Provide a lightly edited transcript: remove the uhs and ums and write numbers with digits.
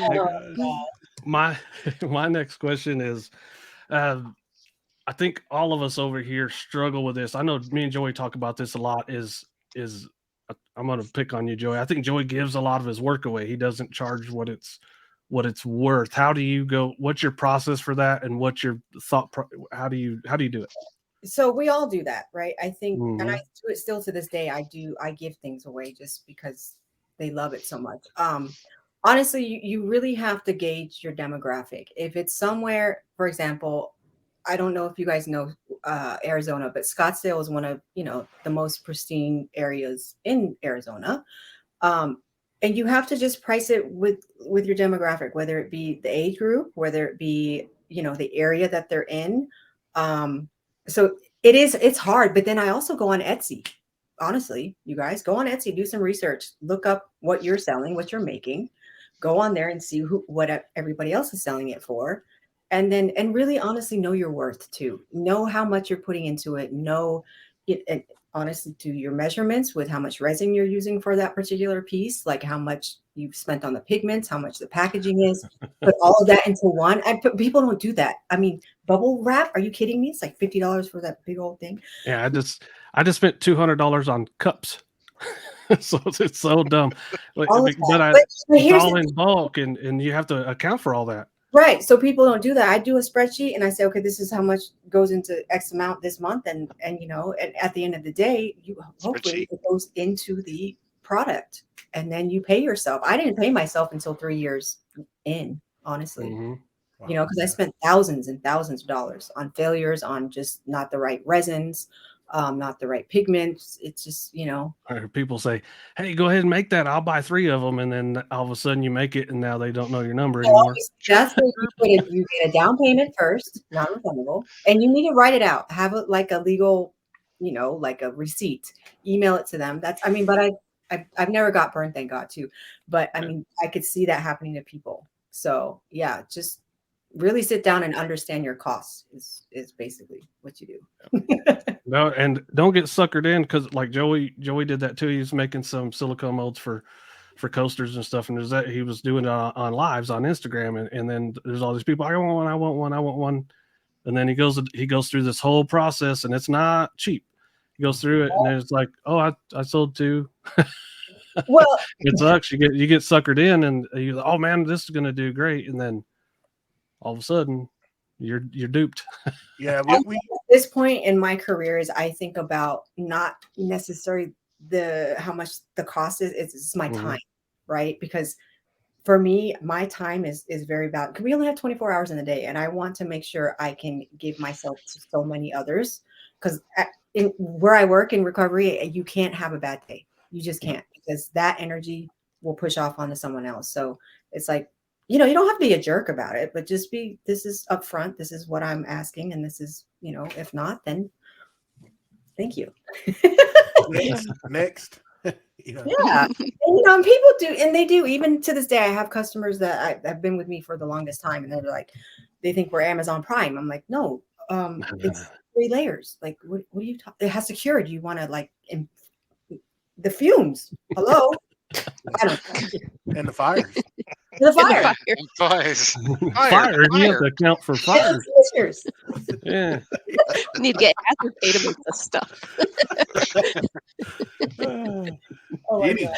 gosh. My my next question is, uh, I think all of us over here struggle with this. I know me and Joey talk about this a lot. Is I'm going to pick on you, Joey. I think Joey gives a lot of his work away. He doesn't charge what it's worth. How do you go? What's your process for that? And what's your how do you do it? So we all do that, right? I think, and I Hmm. do it still to this day. I give things away just because they love it so much. Honestly, you really have to gauge your demographic. If it's somewhere, for example, I don't know if you guys know Arizona, but Scottsdale is one of, the most pristine areas in Arizona. Um, and you have to just price it with your demographic, whether it be the age group, whether it be, the area that they're in. So it's hard, but then I also go on Etsy. Honestly, you guys go on Etsy, do some research, look up what you're selling, what you're making, go on there and see what everybody else is selling it for. And really honestly know your worth too. Know how much you're putting into it. Know it, and honestly do your measurements with how much resin you're using for that particular piece, like how much you've spent on the pigments, how much the packaging is. Put all of that into one. People don't do that. I mean, bubble wrap? Are you kidding me? It's like $50 for that big old thing. Yeah, I just spent $200 on cups. So it's so dumb. But, All of but that. I But it's here's all the in bulk and you have to account for all that. right. So people don't do that. I do a spreadsheet and I say, okay, this is how much goes into X amount this month, and and at the end of the day, you hopefully Spreadsheet. it goes into the product, and then you pay yourself. I didn't pay myself until 3 years in, honestly. Hmm. Wow. Because I spent thousands and thousands of dollars on failures, on just not the right resins, not the right pigments. It's just, Or people say, "Hey, go ahead and make that. I'll buy 3 of them," and then all of a sudden you make it, and now they don't know your number anymore. that's where you get a down payment first, non-refundable, and you need to write it out. Have it like a legal, like a receipt. Email it to them. But I've never got burned, thank God, too. But I mean, I could see that happening to people. So yeah, just really sit down and understand your costs is basically what you do. No, and don't get suckered in because like Joey did that too. He was making some silicone molds for coasters and stuff, and there's that he was doing it on lives on Instagram, and then there's all these people. I want one. I want one. I want one. And then he goes through this whole process, and it's not cheap. He goes through it, and then it's like, oh, I sold two. Well, It sucks. You get suckered in, and you oh man, this is gonna do great, and then all of a sudden you're duped. Yeah, we at this point in my career is I think about not necessarily the how much the cost is, it's my Mhm. time, right? Because for me, my time is very valuable. We only have 24 hours in the day, and I want to make sure I can give myself to so many others. Because in where I work in recovery, you can't have a bad day. You just No. can't, because that energy will push off onto someone else. So it's like, you don't have to be a jerk about it, but just be, this is upfront. This is what I'm asking. And this is, if not, then thank you. next. Yeah. And people do, and they do, even to this day. I have customers that have been with me for the longest time, and they're like, they think we're Amazon Prime. I'm like, no, it's 3 layers. Like, what are you talking? It has security. You want to like the fumes? Hello, I don't know. And the fires. The In the fire. fire. Fires. Fire. You have to account for fire. Fires. Yeah. Need to get hazard pay to make this stuff. Oh my Giddy. God.